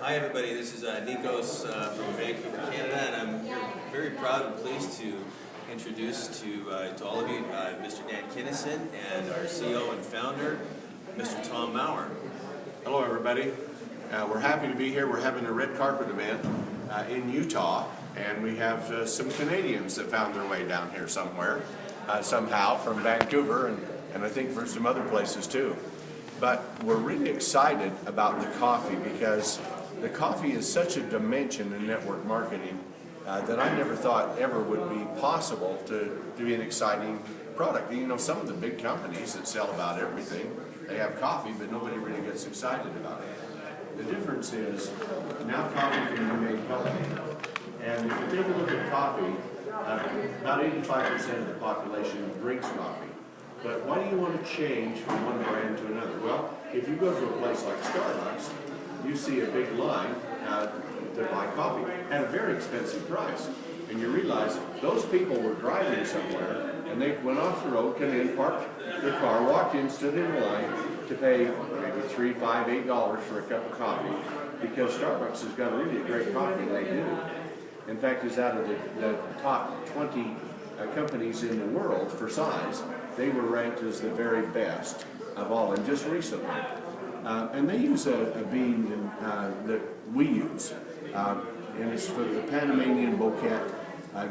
Hi everybody, this is Nikos from Vancouver, Canada, and I'm here very proud and pleased to introduce to all of you Mr. Dan Kinnison and our CEO and founder, Mr. Tom Mower. Hello everybody. We're happy to be here. We're having a red carpet event in Utah, and we have some Canadians that found their way down here somewhere, somehow from Vancouver, and I think from some other places too. But we're really excited about the coffee because the coffee is such a dimension in network marketing that I never thought ever would be possible to be an exciting product. You know, some of the big companies that sell about everything, they have coffee, but nobody really gets excited about it. The difference is now coffee can be made healthy. And if you take a look at coffee, about 85% of the population drinks coffee. But why do you want to change from one brand to another? Well, if you go to a place like Starbucks, you see a big line to buy coffee at a very expensive price. And you realize those people were driving somewhere and they went off the road, came in, parked their car, walked in, stood in line to pay maybe $3, $5, $8 for a cup of coffee because Starbucks has got really great coffee, and they do. In fact, it's out of the top 20 companies in the world for size. They were ranked as the very best of all, and just recently. And they use a bean that we use, and it's for the Panamanian Bouquet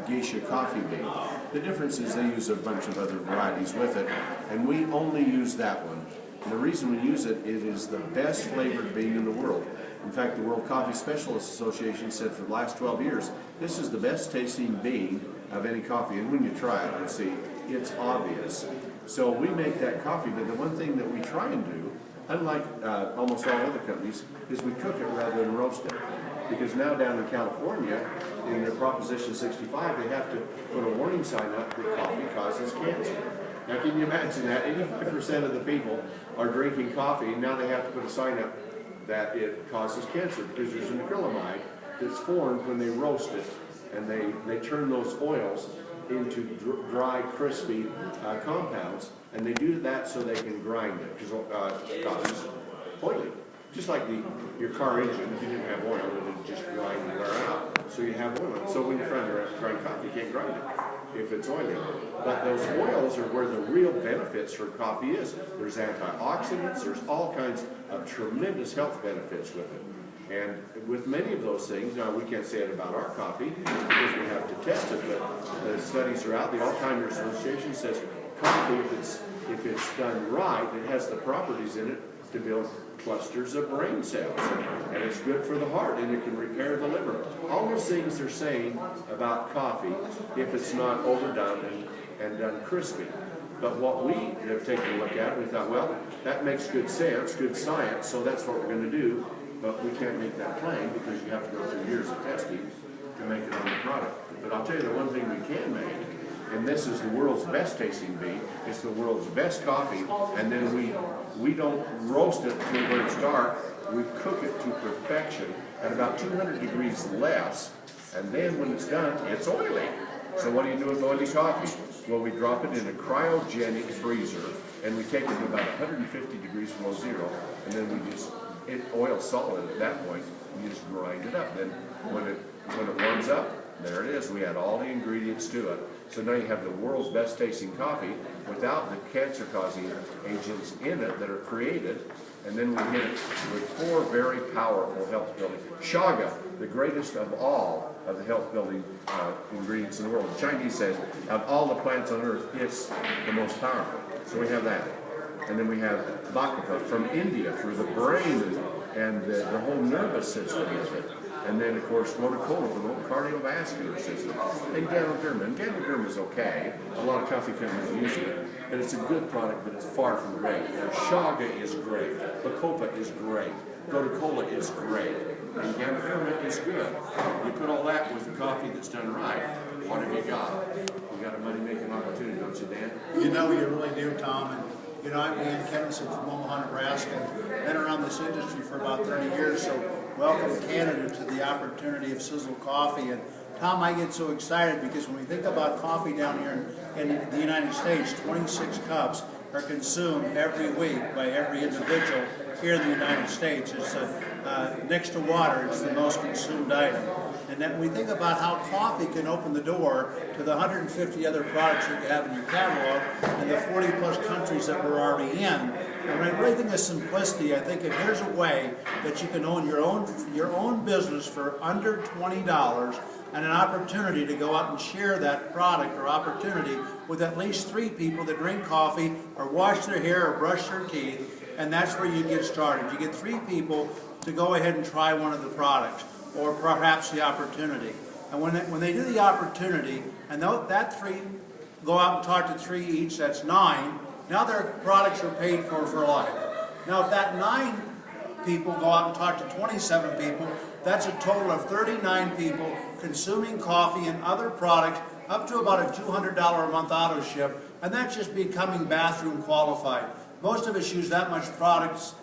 Geisha coffee bean. The difference is they use a bunch of other varieties with it, and we only use that one. And the reason we use it, it is the best flavored bean in the world. In fact, the World Coffee Specialists Association said for the last 12 years, this is the best tasting bean of any coffee. And when you try it, you'll see it's obvious. So we make that coffee, but the one thing that we try and do, unlike almost all other companies, is we cook it rather than roast it. Because now down in California, in their Proposition 65, they have to put a warning sign up that coffee causes cancer. Now can you imagine that? 85% of the people are drinking coffee, and now they have to put a sign up that it causes cancer because there's an acrylamide that's formed when they roast it, and they turn those oils into dry, crispy compounds, and they do that so they can grind it because it causes oily. Just like your car engine, if you didn't have oil, it would just grind and wear out. So you have oil. So when you're trying to grind coffee, you can't grind it if it's oily. But those oils are where the real benefits for coffee is. There's antioxidants, there's all kinds of tremendous health benefits with it. And with many of those things, now we can't say it about our coffee because we have to test it, but the studies are out. The Alzheimer's Association says coffee, if it's done right, it has the properties in it to build clusters of brain cells, and it's good for the heart, and it can repair the liver. All those things they're saying about coffee if it's not overdone and done crispy. But what we have taken a look at, we thought, well, that makes good sense, good science, so that's what we're going to do, but we can't make that claim because you have to go through years of testing to make it on the product. But I'll tell you the one thing we can make, and this is the world's best tasting bean, it's the world's best coffee, and then we don't roast it to where it's dark, we cook it to perfection at about 200 degrees less, and then when it's done, it's oily. So what do you do with oily coffee? Well, we drop it in a cryogenic freezer, and we take it to about 150 degrees below zero, and then we just, oil's solid at that point, we just grind it up. Then when it warms up, there it is. We add all the ingredients to it. So now you have the world's best tasting coffee without the cancer-causing agents in it that are created. And then we hit it with 4 very powerful health building. Shaga, the greatest of all of the health building ingredients in the world. The Chinese say of all the plants on earth, it's the most powerful. So we have that. And then we have Bacopa from India for the brain and the whole nervous system of it. And then, of course, Coca-Cola for the whole cardiovascular system. And Ganoderma. And Ganoderma is okay. A lot of coffee companies use it. And it's a good product, but it's far from great. Shaga is great. Bacopa is great. Coca-Cola is great. And Ganoderma is good. You put all that with a coffee that's done right, what have you got? You got a money-making opportunity, don't you, Dan? You know, you really do, Tom. And you know, I'm Dan Kinnison from Omaha, Nebraska. Been around this industry for about 30 years, so welcome Canada to the opportunity of Sizzle Coffee. And Tom, I get so excited because when we think about coffee down here in the United States, 26 cups are consumed every week by every individual here in the United States. It's next to water, it's the most consumed item. And then we think about how coffee can open the door to the 150 other products that you have in your catalog and the 40 plus countries that we're already in. And when I really think of simplicity, I think if there's a way that you can own your own business for under $20 and an opportunity to go out and share that product or opportunity with at least 3 people that drink coffee or wash their hair or brush their teeth, and that's where you get started. You get 3 people to go ahead and try one of the products, or perhaps the opportunity. And when they do the opportunity, and that 3 go out and talk to 3 each, that's 9. Now their products are paid for life. Now if that 9 people go out and talk to 27 people, that's a total of 39 people consuming coffee and other products up to about a $200 a month auto ship, and that's just becoming bathroom qualified. Most of us use that much products,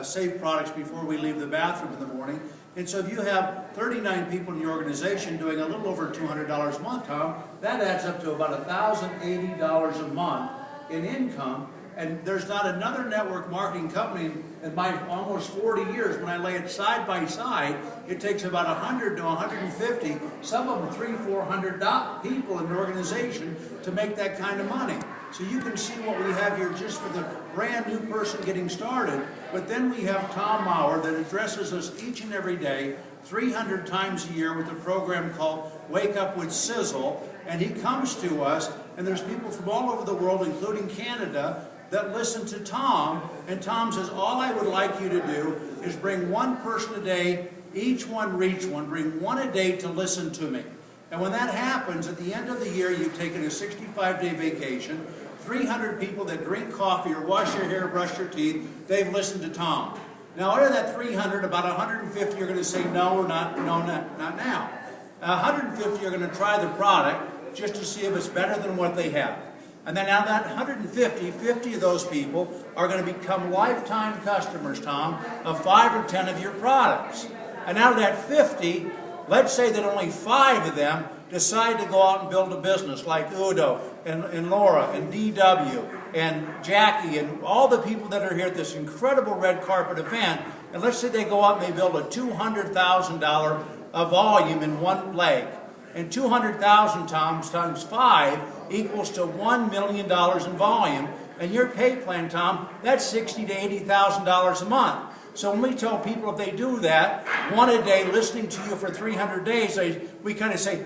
safe products before we leave the bathroom in the morning. And so if you have 39 people in your organization doing a little over $200 a month, Tom, that adds up to about $1,080 a month in income. And there's not another network marketing company in my almost 40 years, when I lay it side by side, it takes about 100 to 150, some of them 300-400 people in an organization to make that kind of money. So you can see what we have here just for the brand new person getting started. But then we have Tom Mower that addresses us each and every day, 300 times a year, with a program called Wake Up with Sizzle. And he comes to us, and there's people from all over the world, including Canada, that listen to Tom. And Tom says, all I would like you to do is bring 1 person a day, each one reach one, bring 1 a day to listen to me. And when that happens, at the end of the year, you've taken a 65-day vacation, 300 people that drink coffee or wash their hair, brush their teeth, they've listened to Tom. Now, out of that 300, about 150 are going to say no or not now. 150 are going to try the product just to see if it's better than what they have. And then out of that 150, 50 of those people are going to become lifetime customers, Tom, of 5 or 10 of your products. And out of that 50, let's say that only 5 of them decide to go out and build a business, like Udo and Laura and DW and Jackie and all the people that are here at this incredible red carpet event. And let's say they go out and they build a $200,000 volume in 1 leg. And 200,000 times 5 equals to $1 million in volume. And your pay plan, Tom, that's $60,000 to $80,000 a month. So when we tell people if they do that, 1 a day, listening to you for 300 days, we kind of say,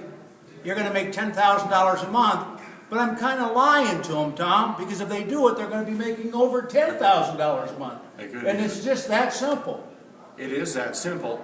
you're going to make $10,000 a month. But I'm kind of lying to them, Tom, because if they do it, they're going to be making over $10,000 a month. And it's just that simple. It is that simple.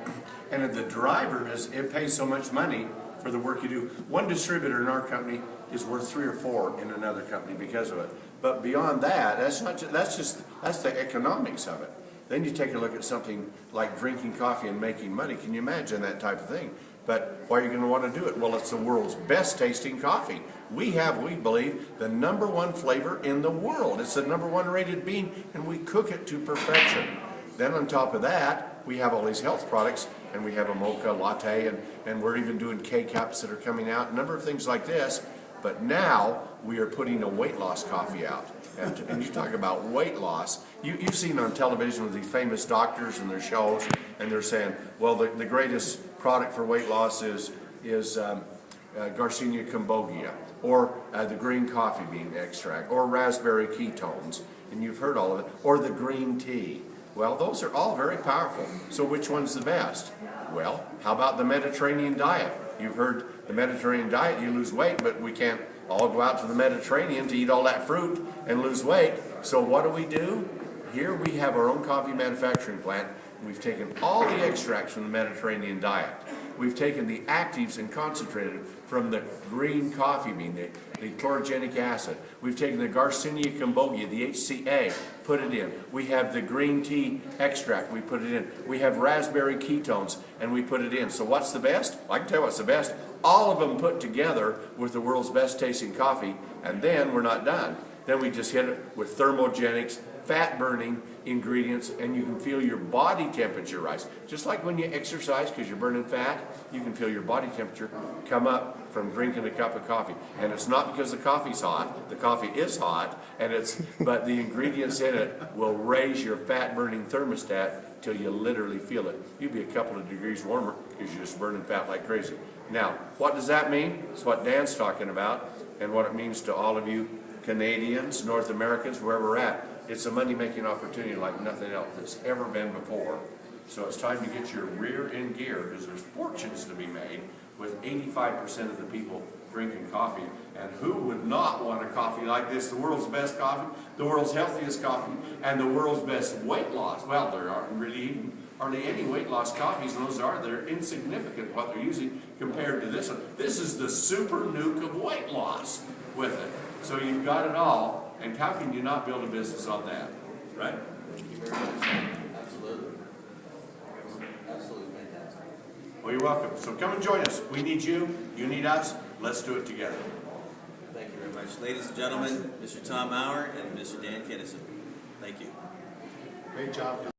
And the driver it pays so much money for the work you do. 1 distributor in our company is worth 3 or 4 in another company because of it. But beyond that, that's the economics of it. Then you take a look at something like drinking coffee and making money. Can you imagine that type of thing? But why are you going to want to do it? Well, it's the world's best tasting coffee. We believe, the #1 flavor in the world. It's the #1 rated bean, and we cook it to perfection. Then on top of that, we have all these health products, and we have a mocha latte, and we're even doing K-cups that are coming out, a number of things like this. But now we are putting a weight loss coffee out. And you talk about weight loss. You've seen on television with these famous doctors and their shows, and they're saying, well, the greatest product for weight loss is Garcinia cambogia, or the green coffee bean extract, or raspberry ketones, and you've heard all of it, or the green tea. Well, those are all very powerful. So which one's the best? Well, how about the Mediterranean diet? You've heard the Mediterranean diet, you lose weight, but we can't all go out to the Mediterranean to eat all that fruit and lose weight. So what do? Here we have our own coffee manufacturing plant. We've taken all the extracts from the Mediterranean diet. We've taken the actives and concentrated from the green coffee bean, the chlorogenic acid. We've taken the Garcinia cambogia, the HCA, put it in. We have the green tea extract, we put it in. We have raspberry ketones, and we put it in. So what's the best? I can tell you what's the best. All of them put together with the world's best tasting coffee, and then we're not done. Then we just hit it with thermogenics, fat-burning ingredients, and you can feel your body temperature rise. Just like when you exercise because you're burning fat, you can feel your body temperature come up from drinking a cup of coffee. And it's not because the coffee's hot. The coffee is hot, but the ingredients in it will raise your fat-burning thermostat till you literally feel it. You'd be a couple of degrees warmer because you're just burning fat like crazy. Now, what does that mean? It's what Dan's talking about and what it means to all of you Canadians, North Americans, wherever we're at. It's a money-making opportunity like nothing else that's ever been before. So it's time to get your rear in gear because there's fortunes to be made with 85% of the people drinking coffee. And who would not want a coffee like this? The world's best coffee, the world's healthiest coffee, and the world's best weight loss. Well, there aren't really even hardly any weight loss coffees, and those they're insignificant what they're using compared to this one. This is the super nuke of weight loss with it. So you've got it all, and how can you not build a business on that, right? Thank you very much. Absolutely. Absolutely fantastic. Well, you're welcome. So come and join us. We need you. You need us. Let's do it together. Thank you very much. Ladies and gentlemen, Mr. Tom Mower and Mr. Dan Kinnison. Thank you. Great job, Tom.